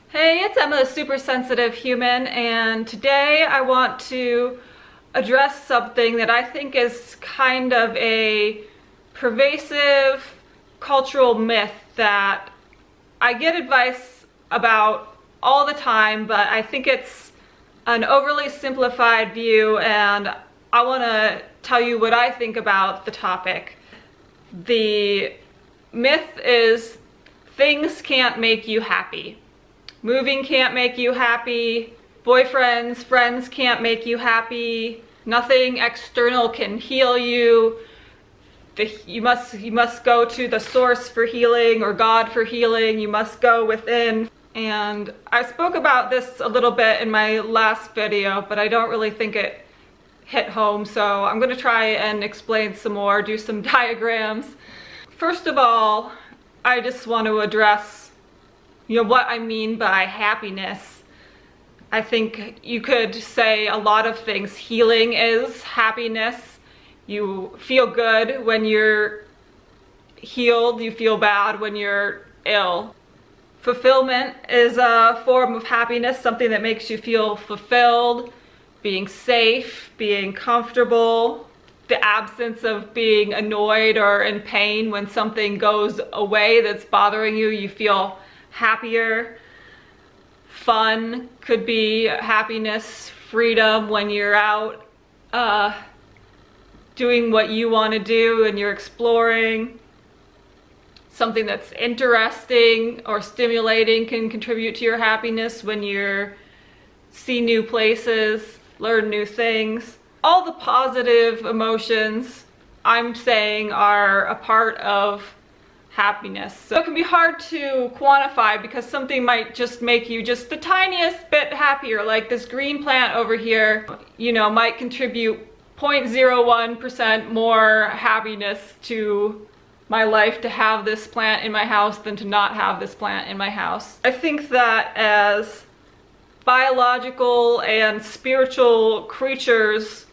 Hey, it's Emma, the super sensitive human, and today I want to address something that I think is kind of a pervasive cultural myth that I get advice about all the time, but I think it's an overly simplified view, and I want to tell you what I think about the topic. The myth is things can't make you happy. Moving can't make you happy. Boyfriends, friends can't make you happy. Nothing external can heal you. You must go to the source for healing or God for healing. You must go within. And I spoke about this a little bit in my last video, but I don't really think it hit home. So I'm going to try and explain some more, do some diagrams. First of all, I just want to address what I mean by happiness. I think you could say a lot of things. Healing is happiness. You feel good when you're healed. You feel bad when you're ill. Fulfillment is a form of happiness, something that makes you feel fulfilled, being safe, being comfortable, the absence of being annoyed or in pain. When something goes away that's bothering you, you feel happier. Fun could be happiness, freedom when you're out doing what you want to do and you're exploring. Something that's interesting or stimulating can contribute to your happiness when you see new places, learn new things. All the positive emotions I'm saying are a part of happiness. So it can be hard to quantify because something might just make you just the tiniest bit happier. Like this green plant over here, might contribute 0.01% more happiness to my life to have this plant in my house than to not have this plant in my house. I think that as biological and spiritual creatures,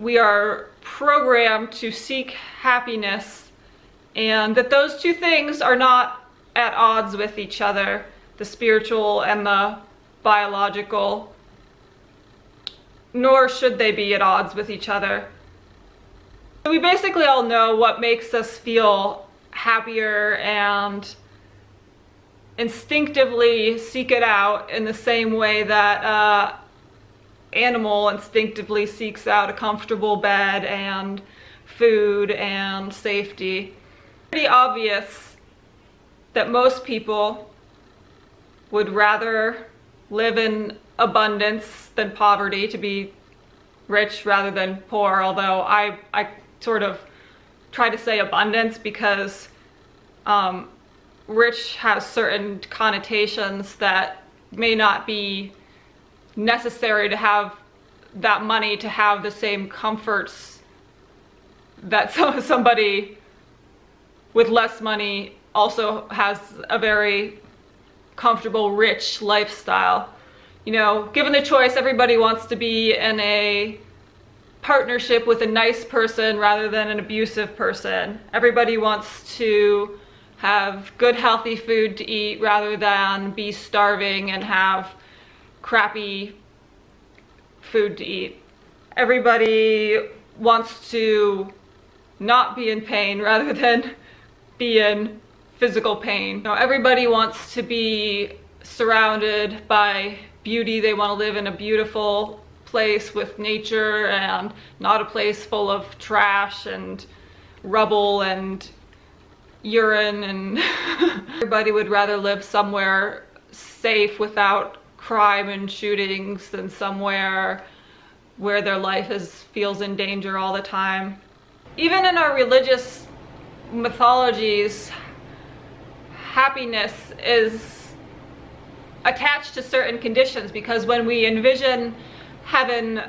we are programmed to seek happiness, and that those two things are not at odds with each other, the spiritual and the biological, nor should they be at odds with each other. So we basically all know what makes us feel happier and instinctively seek it out in the same way that animal instinctively seeks out a comfortable bed and food and safety. Pretty obvious that most people would rather live in abundance than poverty, to be rich rather than poor, although I sort of try to say abundance because rich has certain connotations that may not be necessary to have that money to have the same comforts that somebody with less money also has a very comfortable, rich lifestyle. Given the choice, everybody wants to be in a partnership with a nice person rather than an abusive person. Everybody wants to have good, healthy food to eat rather than be starving and have crappy food to eat. Everybody wants to not be in pain rather than be in physical pain. Everybody wants to be surrounded by beauty. They want to live in a beautiful place with nature and not a place full of trash and rubble and urine, and everybody would rather live somewhere safe without crime and shootings than somewhere where their life feels in danger all the time. Even in our religious mythologies, happiness is attached to certain conditions, because when we envision heaven,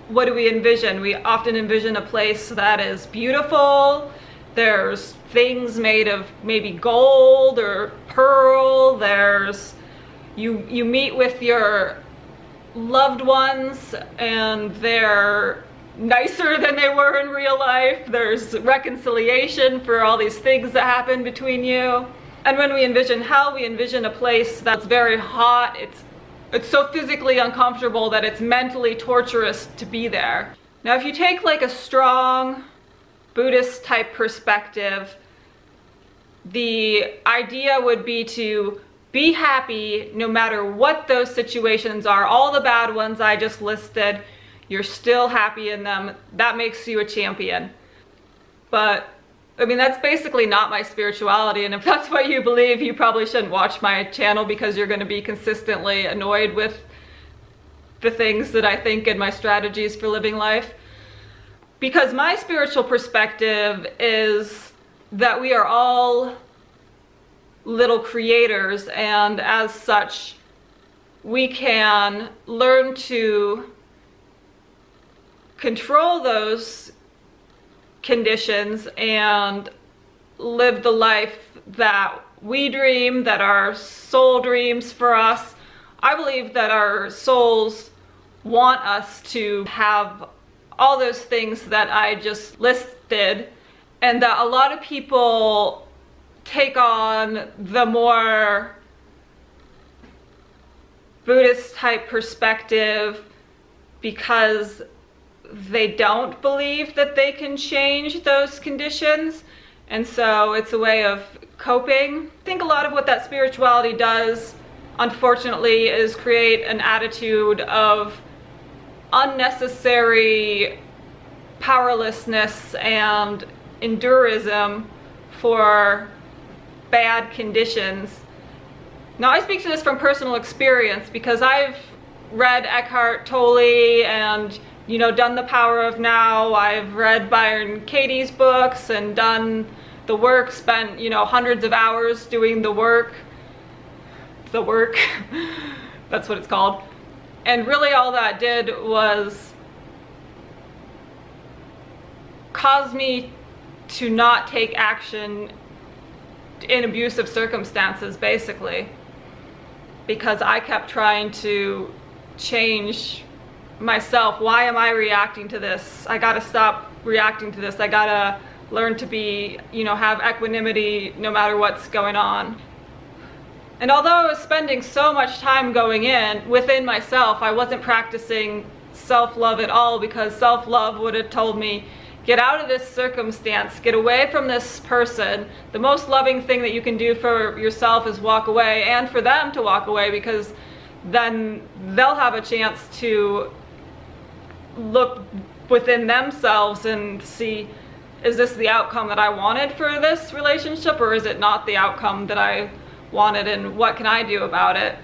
what do we envision? We often envision a place that is beautiful. There's things made of maybe gold or pearl. You meet with your loved ones and they're nicer than they were in real life. There's reconciliation for all these things that happen between you. And when we envision hell, we envision a place that's very hot. It's so physically uncomfortable that it's mentally torturous to be there. Now, if you take like a strong Buddhist type perspective, the idea would be to be happy no matter what those situations are. All the bad ones I just listed, you're still happy in them. That makes you a champion. But I mean, that's basically not my spirituality, and if that's what you believe, you probably shouldn't watch my channel, because you're going to be consistently annoyed with the things that I think and my strategies for living life. Because my spiritual perspective is that we are all little creators, and as such, we can learn to control those conditions and live the life that we dream, that our soul dreams for us. I believe that our souls want us to have all those things that I just listed, and that a lot of people take on the more Buddhist type perspective because they don't believe that they can change those conditions, and so it's a way of coping. I think a lot of what that spirituality does, unfortunately, is create an attitude of unnecessary powerlessness and endurism for bad conditions. Now, I speak to this from personal experience because I've read Eckhart Tolle and done The Power of Now. I've read Byron Katie's books and done the work, spent, hundreds of hours doing the work. That's what it's called. And really all that did was cause me to not take action in abusive circumstances, basically. Because I kept trying to change myself. Why am I reacting to this? I gotta stop reacting to this. I gotta learn to be, have equanimity no matter what's going on. And although I was spending so much time going within myself, I wasn't practicing self-love at all, because self-love would have told me, get out of this circumstance, get away from this person. The most loving thing that you can do for yourself is walk away, and for them to walk away, because then they'll have a chance to look within themselves and see, is this the outcome that I wanted for this relationship, or is it not the outcome that I wanted, and what can I do about it?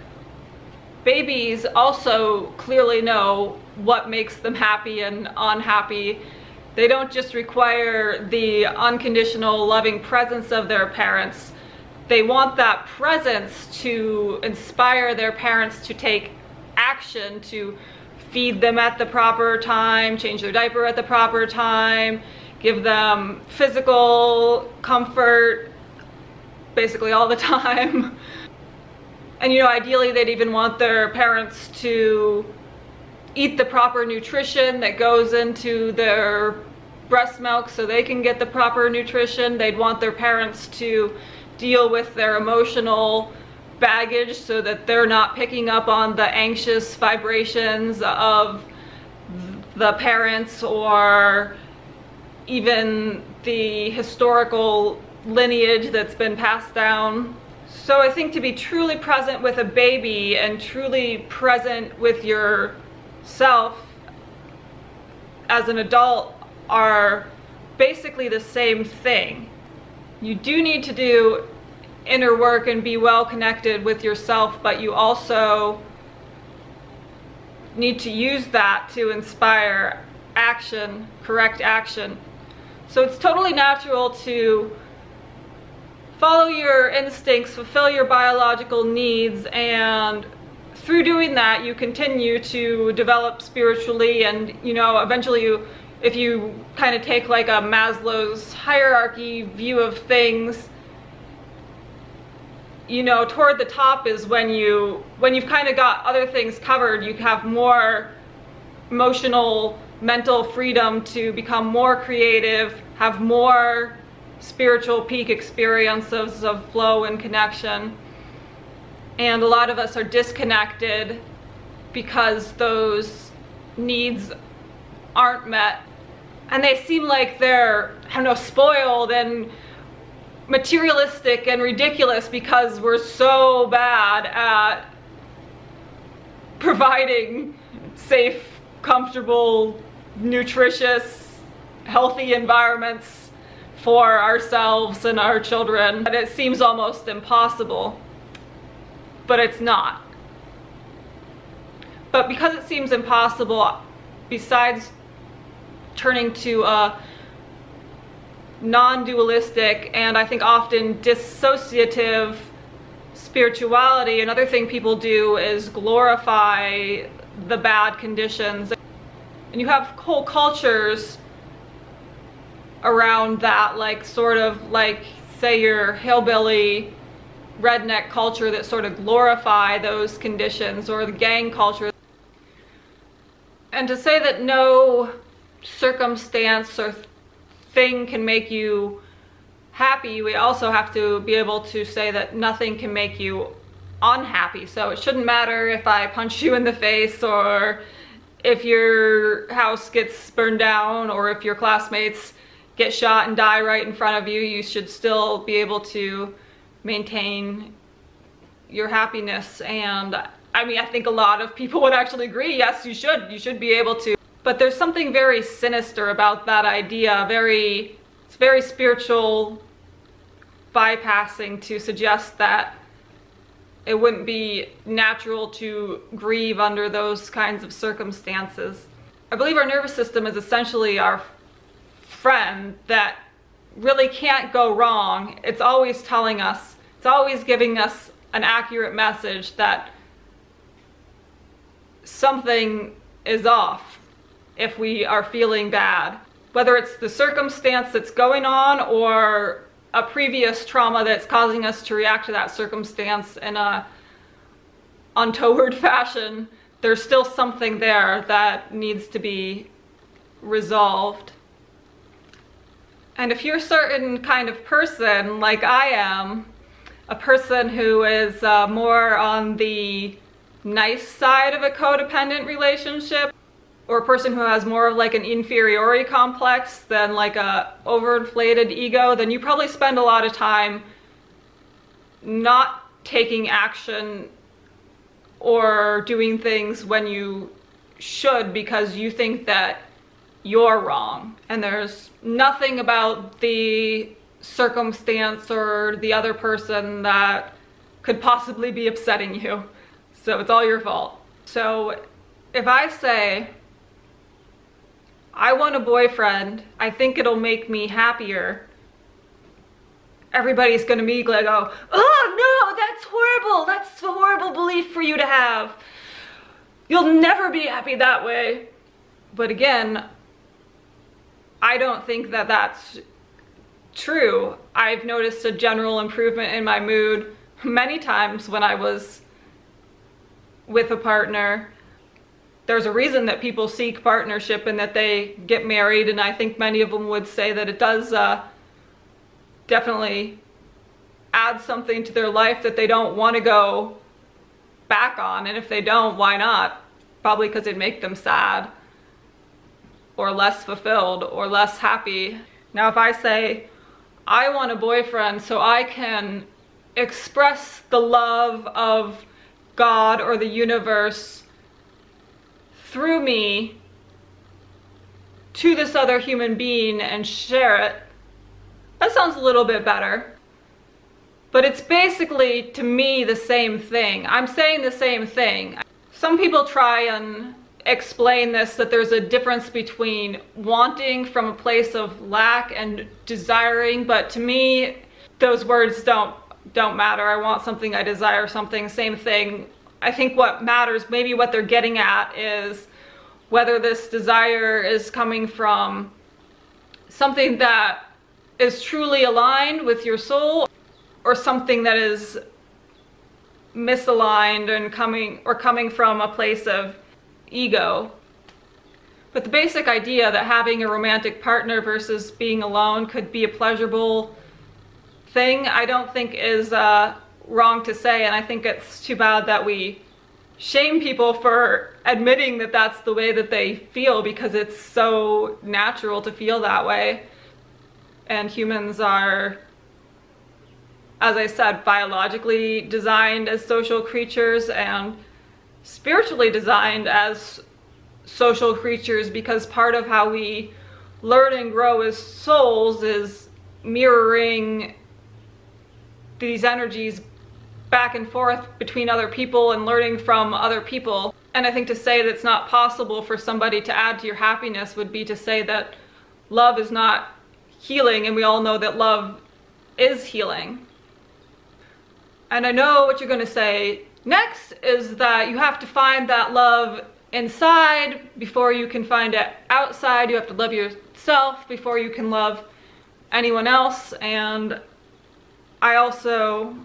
Babies also clearly know what makes them happy and unhappy. They don't just require the unconditional loving presence of their parents. They want that presence to inspire their parents to take action, to feed them at the proper time, change their diaper at the proper time, give them physical comfort basically all the time. And ideally they'd even want their parents to eat the proper nutrition that goes into their breast milk so they can get the proper nutrition. They'd want their parents to deal with their emotional baggage so that they're not picking up on the anxious vibrations of the parents, or even the historical lineage that's been passed down. So I think to be truly present with a baby and truly present with yourself as an adult are basically the same thing. You do need to do inner work and be well connected with yourself, but you also need to use that to inspire action, correct action. So it's totally natural to follow your instincts, fulfill your biological needs, and through doing that you continue to develop spiritually, and eventually if you kind of take like a Maslow's hierarchy view of things, toward the top is when you've kind of got other things covered. You have more emotional, mental freedom to become more creative, have more spiritual peak experiences of flow and connection. And a lot of us are disconnected because those needs aren't met. And they seem like they're, I don't know, spoiled and materialistic and ridiculous because we're so bad at providing safe, comfortable, nutritious, healthy environments for ourselves and our children. And it seems almost impossible, but it's not. But because it seems impossible, besides turning to a non-dualistic and I think often dissociative spirituality, another thing people do is glorify the bad conditions. And you have whole cultures around that, like sort of like, say, your hillbilly redneck culture that sort of glorify those conditions, or the gang culture. And to say that no circumstance or thing can make you happy, we also have to be able to say that nothing can make you unhappy. So it shouldn't matter if I punch you in the face, or if your house gets burned down, or if your classmates get shot and die right in front of you. You should still be able to maintain your happiness. And I mean, I think a lot of people would actually agree, yes, you should be able to. But there's something very sinister about that idea. It's very spiritual bypassing to suggest that it wouldn't be natural to grieve under those kinds of circumstances. I believe our nervous system is essentially our friend that really can't go wrong. It's always telling us, it's always giving us an accurate message that something is off if we are feeling bad. Whether it's the circumstance that's going on or a previous trauma that's causing us to react to that circumstance in a untoward fashion, there's still something there that needs to be resolved. And if you're a certain kind of person, like I am, a person who is more on the nice side of a codependent relationship, or a person who has more of like an inferiority complex than like a overinflated ego, then you probably spend a lot of time not taking action or doing things when you should because you think that you're wrong. And there's nothing about the circumstance or the other person that could possibly be upsetting you. So it's all your fault. So if I say, I want a boyfriend, I think it'll make me happier, everybody's gonna immediately go, oh no, that's horrible, that's a horrible belief for you to have. You'll never be happy that way. But again, I don't think that that's true. I've noticed a general improvement in my mood many times when I was with a partner. There's a reason that people seek partnership and that they get married, and I think many of them would say that it does definitely add something to their life that they don't want to go back on. And if they don't, why not? Probably because it'd make them sad or less fulfilled or less happy. Now if I say, I want a boyfriend so I can express the love of God or the universe through me to this other human being and share it, that sounds a little bit better. But it's basically, to me, the same thing. I'm saying the same thing. Some people try and explain this, that there's a difference between wanting from a place of lack and desiring, but to me, those words don't matter. I want something, I desire something, same thing. I think what matters, maybe what they're getting at, is whether this desire is coming from something that is truly aligned with your soul, or something that is misaligned and coming from a place of ego. But the basic idea that having a romantic partner versus being alone could be a pleasurable thing, I don't think is wrong to say, and I think it's too bad that we shame people for admitting that that's the way that they feel, because it's so natural to feel that way. And humans are, as I said, biologically designed as social creatures and spiritually designed as social creatures, because part of how we learn and grow as souls is mirroring these energies back and forth between other people and learning from other people. And I think to say that it's not possible for somebody to add to your happiness would be to say that love is not healing, and we all know that love is healing. And I know what you're going to say next is that you have to find that love inside before you can find it outside. You have to love yourself before you can love anyone else, and I also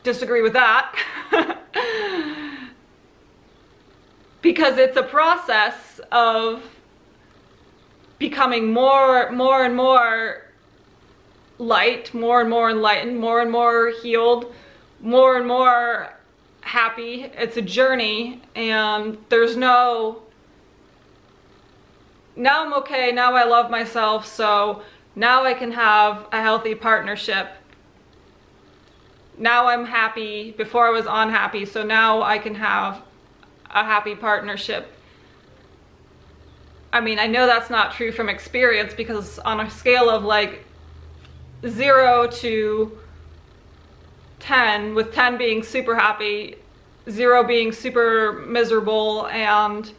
disagree with that because it's a process of becoming more and more light, more and more enlightened, more and more healed, more and more happy. It's a journey, and there's no, now I'm okay, now I love myself, so now I can have a healthy partnership. Now I'm happy, before I was unhappy, so now I can have a happy partnership. I mean, I know that's not true from experience, because on a scale of like 0 to 10, with 10 being super happy, 0 being super miserable, and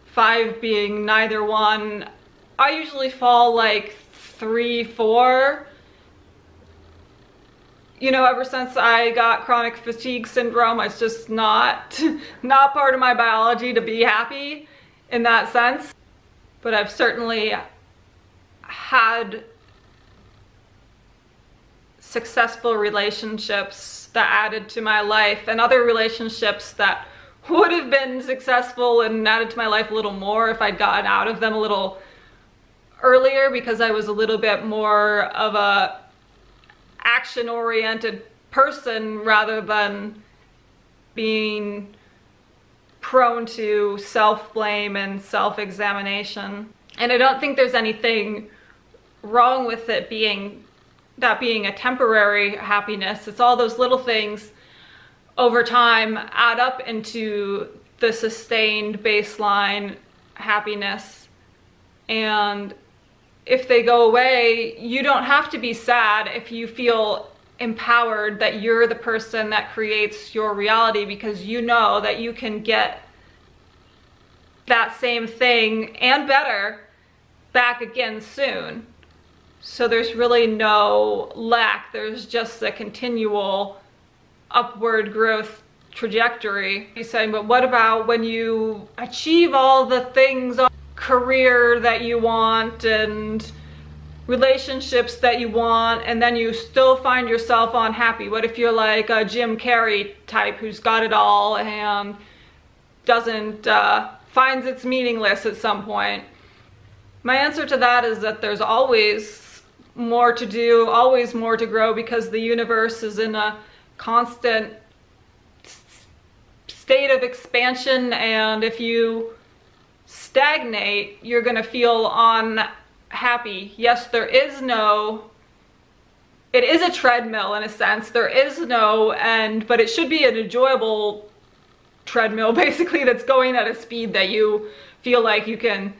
5 being neither one, I usually fall like 3, 4. You know, ever since I got chronic fatigue syndrome, it's just not part of my biology to be happy in that sense. But I've certainly had successful relationships that added to my life, and other relationships that would have been successful and added to my life a little more if I'd gotten out of them a little earlier, because I was a little bit more of a action-oriented person rather than being prone to self-blame and self-examination. And I don't think there's anything wrong with it being a temporary happiness. It's all those little things over time add up into the sustained baseline happiness. And if they go away, you don't have to be sad if you feel empowered that you're the person that creates your reality, because you know that you can get that same thing and better back again soon. So there's really no lack, there's just a continual upward growth trajectory. You're saying, but what about when you achieve all the things, career that you want and relationships that you want, and then you still find yourself unhappy? What if you're like a Jim Carrey type who's got it all and doesn't, finds it's meaningless at some point? My answer to that is that there's always more to do, always more to grow, because the universe is in a constant state of expansion, and if you stagnate, you're gonna feel unhappy. Yes, it is a treadmill in a sense, there is no end, but it should be an enjoyable treadmill, basically, that's going at a speed that you feel like you can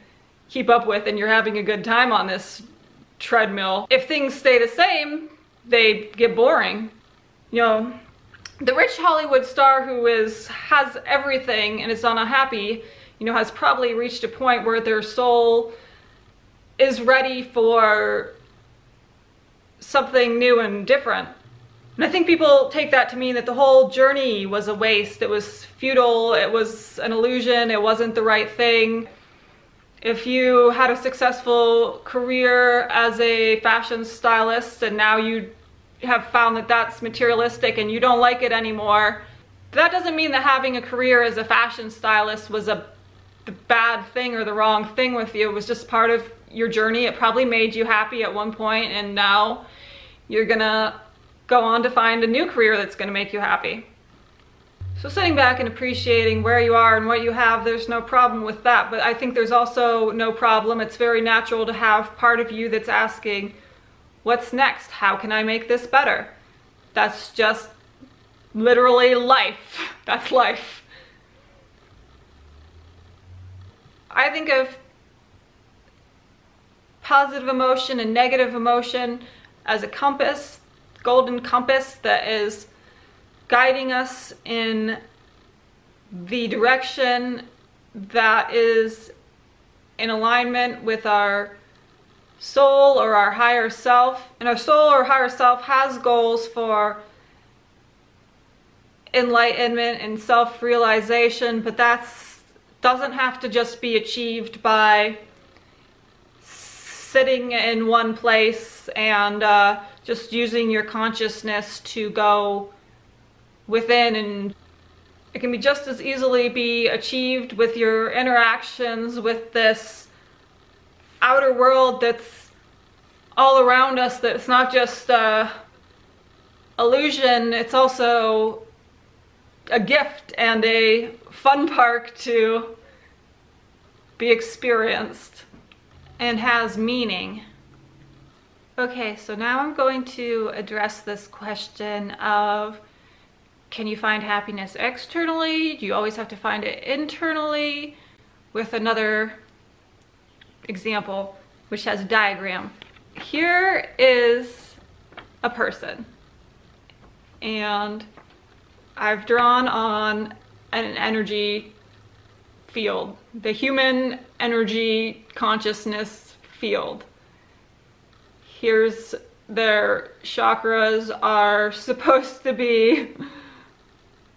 keep up with and you're having a good time on this treadmill. If things stay the same, they get boring. You know, the rich Hollywood star who has everything and is unhappy, you know, has probably reached a point where their soul is ready for something new and different. And I think people take that to mean that the whole journey was a waste, it was futile, it was an illusion, it wasn't the right thing. If you had a successful career as a fashion stylist and now you have found that that's materialistic and you don't like it anymore, that doesn't mean that having a career as a fashion stylist was a the bad thing or the wrong thing with you. It was just part of your journey. It probably made you happy at one point, and now you're gonna go on to find a new career that's gonna make you happy. So sitting back and appreciating where you are and what you have, there's no problem with that. But I think there's also no problem. It's very natural to have part of you that's asking, what's next? How can I make this better? That's just literally life. That's life. I think of positive emotion and negative emotion as a compass, golden compass that is guiding us in the direction that is in alignment with our soul or our higher self. And our soul or higher self has goals for enlightenment and self-realization, but that doesn't have to just be achieved by sitting in one place and just using your consciousness to go within, and it can be just as easily be achieved with your interactions with this outer world that's all around us, that it's not just illusion, it's also a gift and a fun park to be experienced and has meaning. Okay, so now I'm going to address this question of, can you find happiness externally? Do you always have to find it internally? With another example, which has a diagram. Here is a person, and I've drawn on an energy field, the human energy consciousness field. Here's their chakras are supposed to be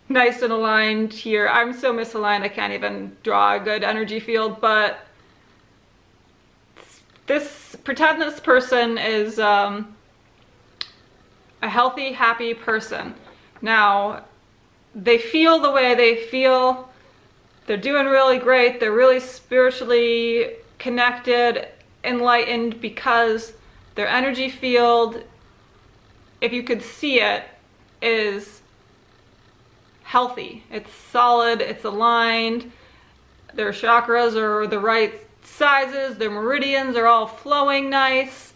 nice and aligned here. I'm so misaligned I can't even draw a good energy field, but pretend this person is a healthy, happy person. Now, they feel the way they feel, they're doing really great, they're really spiritually connected, enlightened, because their energy field, if you could see it, is healthy. It's solid, it's aligned, their chakras are the right sizes, their meridians are all flowing nice,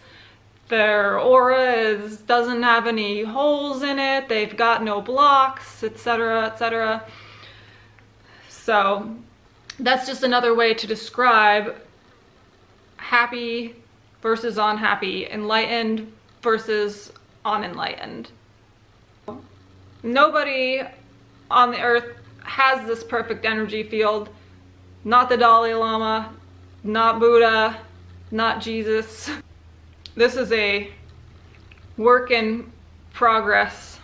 their aura doesn't have any holes in it, they've got no blocks, etc., etc. So that's just another way to describe happy versus unhappy, enlightened versus unenlightened. Nobody on the earth has this perfect energy field. Not the Dalai Lama, not Buddha, not Jesus. This is a work in progress.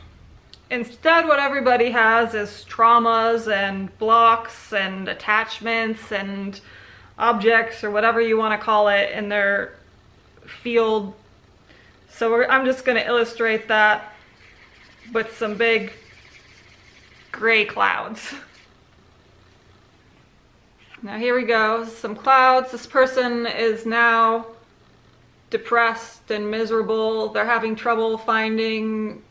Instead, what everybody has is traumas and blocks and attachments and objects, or whatever you want to call it, in their field. So I'm just going to illustrate that with some big gray clouds. Now here we go, some clouds. This person is now depressed and miserable. They're having trouble finding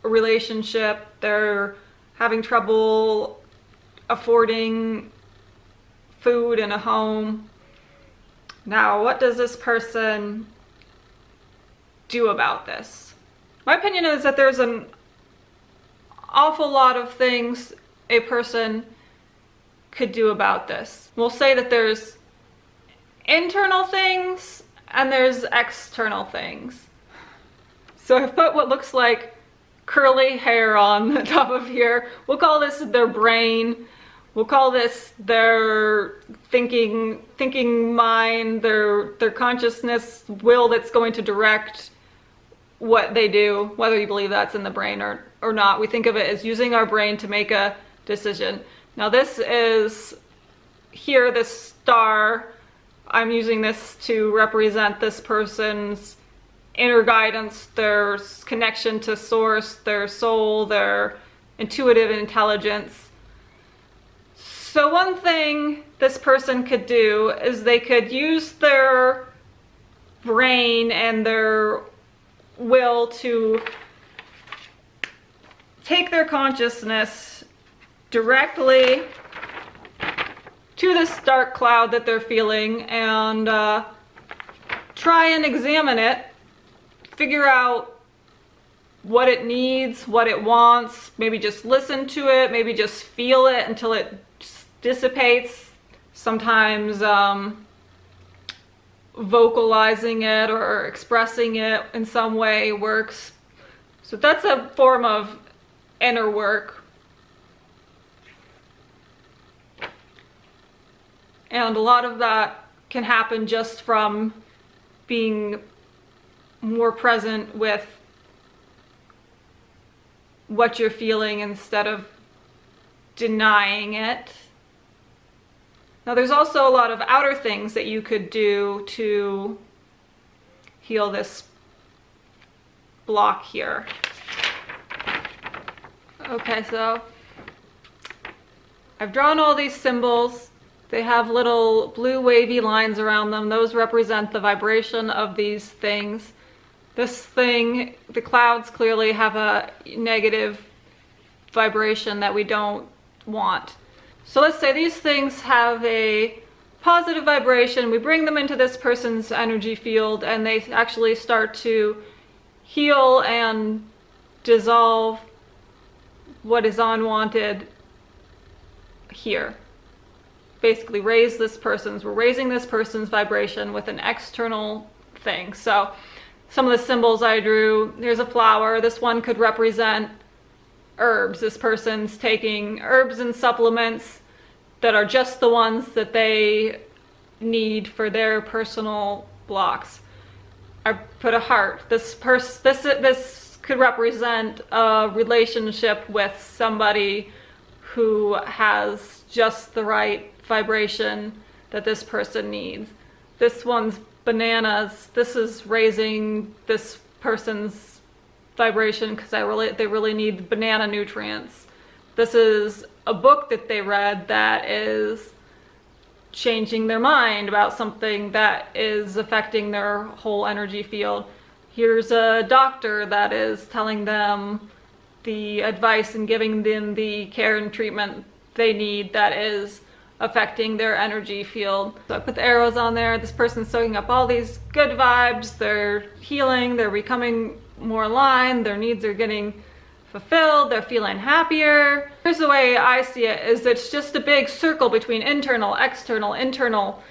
a relationship. They're having trouble affording food and a home. Now, what does this person do about this? My opinion is that there's an awful lot of things a person could do about this. We'll say that there's internal things and there's external things. So I've put what looks like curly hair on the top of here. We'll call this their brain. We'll call this their thinking mind, their consciousness, will that's going to direct what they do, whether you believe that's in the brain or not. We think of it as using our brain to make a decision. Now this is here, this star, I'm using this to represent this person's inner guidance, their connection to source, their soul, their intuitive intelligence. So one thing this person could do is they could use their brain and their will to take their consciousness directly to this dark cloud that they're feeling and try and examine it, figure out what it needs, what it wants, maybe just listen to it, maybe just feel it until it dissipates. Sometimes vocalizing it or expressing it in some way works. So that's a form of inner work. And a lot of that can happen just from being more present with what you're feeling instead of denying it. Now there's also a lot of outer things that you could do to heal this block here. Okay, so I've drawn all these symbols. They have little blue wavy lines around them. Those represent the vibration of these things. This thing, the clouds clearly have a negative vibration that we don't want. So let's say these things have a positive vibration. We bring them into this person's energy field and they actually start to heal and dissolve what is unwanted here. Basically we're raising this person's vibration with an external thing. So some of the symbols I drew, here's a flower. This one could represent herbs. This person's taking herbs and supplements that are just the ones that they need for their personal blocks. I put a heart. This could represent a relationship with somebody who has just the right vibration that this person needs. This one's bananas. This is raising this person's vibration because they really need banana nutrients. This is a book that they read that is changing their mind about something that is affecting their whole energy field. Here's a doctor that is telling them the advice and giving them the care and treatment they need that is affecting their energy field. So I put the arrows on there. This person's soaking up all these good vibes. They're healing, they're becoming more aligned, their needs are getting fulfilled, they're feeling happier. Here's the way I see it, is it's just a big circle between internal, external, internal,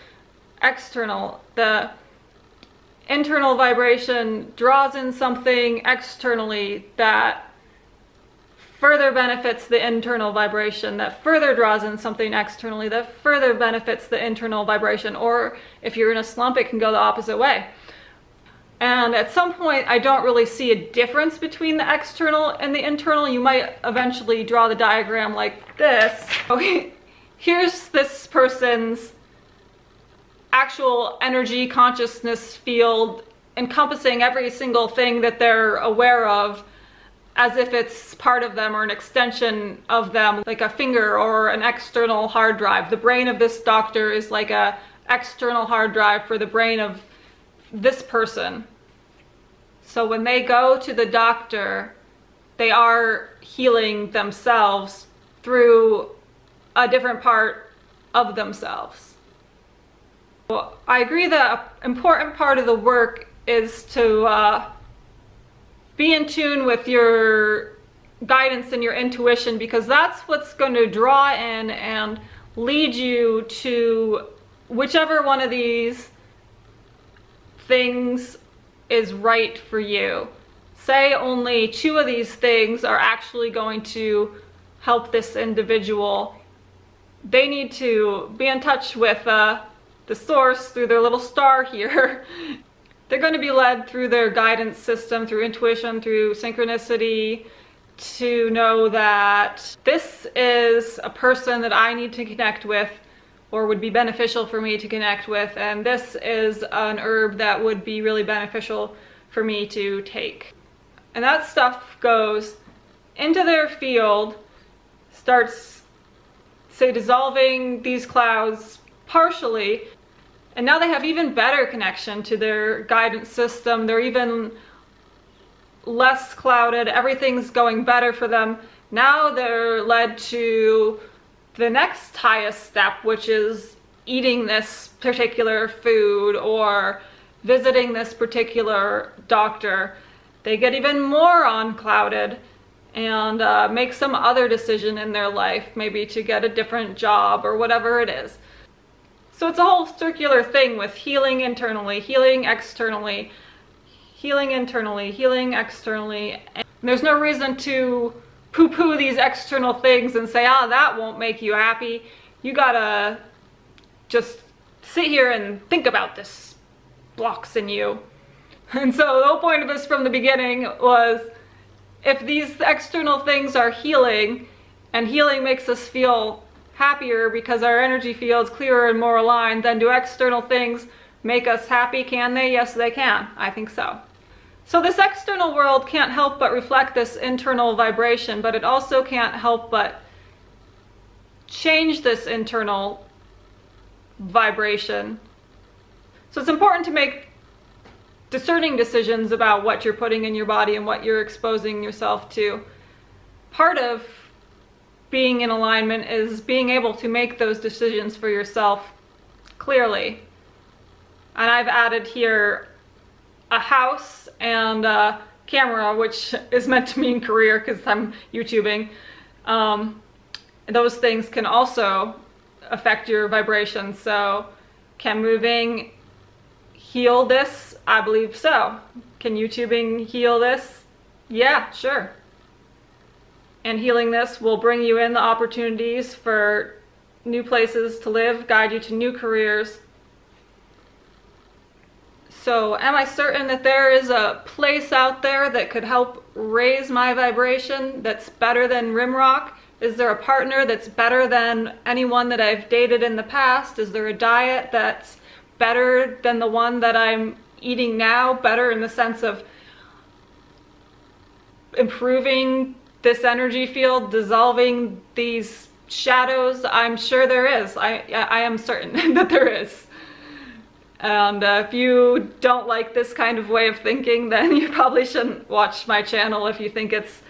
external. The internal vibration draws in something externally that further benefits the internal vibration, that further draws in something externally that further benefits the internal vibration. Or if you're in a slump, it can go the opposite way. And at some point, I don't really see a difference between the external and the internal. You might eventually draw the diagram like this. Okay. Here's this person's actual energy consciousness field encompassing every single thing that they're aware of, as if it's part of them or an extension of them, like a finger or an external hard drive. The brain of this doctor is like a external hard drive for the brain of this person. So when they go to the doctor, they are healing themselves through a different part of themselves. Well, I agree that an important part of the work is to be in tune with your guidance and your intuition, because that's what's going to draw in and lead you to whichever one of these things is right for you. Say only 2 of these things are actually going to help this individual. They need to be in touch with the source through their little star here. They're going to be led through their guidance system, through intuition, through synchronicity, to know that this is a person that I need to connect with or would be beneficial for me to connect with, and this is an herb that would be really beneficial for me to take. And that stuff goes into their field, starts say, dissolving these clouds partially. And now they have even better connection to their guidance system. They're even less clouded. Everything's going better for them. Now they're led to the next highest step, which is eating this particular food or visiting this particular doctor. They get even more unclouded and make some other decision in their life, maybe to get a different job or whatever it is. So it's a whole circular thing with healing internally, healing externally, healing internally, healing externally. And there's no reason to poo-poo these external things and say, ah, that won't make you happy. You gotta just sit here and think about this blocks in you. And so the whole point of this from the beginning was, if these external things are healing, and healing makes us feel happier because our energy field's clearer and more aligned, then do external things make us happy? Can they? Yes, they can. I think so. So this external world can't help but reflect this internal vibration, but it also can't help but change this internal vibration. So it's important to make discerning decisions about what you're putting in your body and what you're exposing yourself to. Part of being in alignment is being able to make those decisions for yourself clearly. And I've added here a house and a camera, which is meant to mean career because I'm YouTubing. Those things can also affect your vibration. So can moving heal this? I believe so. Can YouTubing heal this? Yeah, sure. And healing this will bring you in the opportunities for new places to live, guide you to new careers. So am I certain that there is a place out there that could help raise my vibration that's better than Rimrock? Is there a partner that's better than anyone that I've dated in the past? Is there a diet that's better than the one that I'm eating now? Better in the sense of improving this energy field, dissolving these shadows? I'm sure there is. I am certain that there is. And if you don't like this kind of way of thinking, then you probably shouldn't watch my channel if you think it's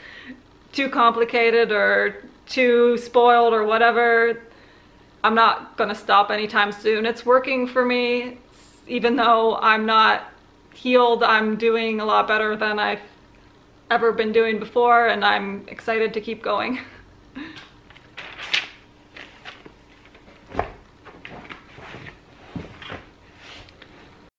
too complicated or too spoiled or whatever. I'm not gonna stop anytime soon. It's working for me. Even though I'm not healed, I'm doing a lot better than I've ever been doing before, and I'm excited to keep going.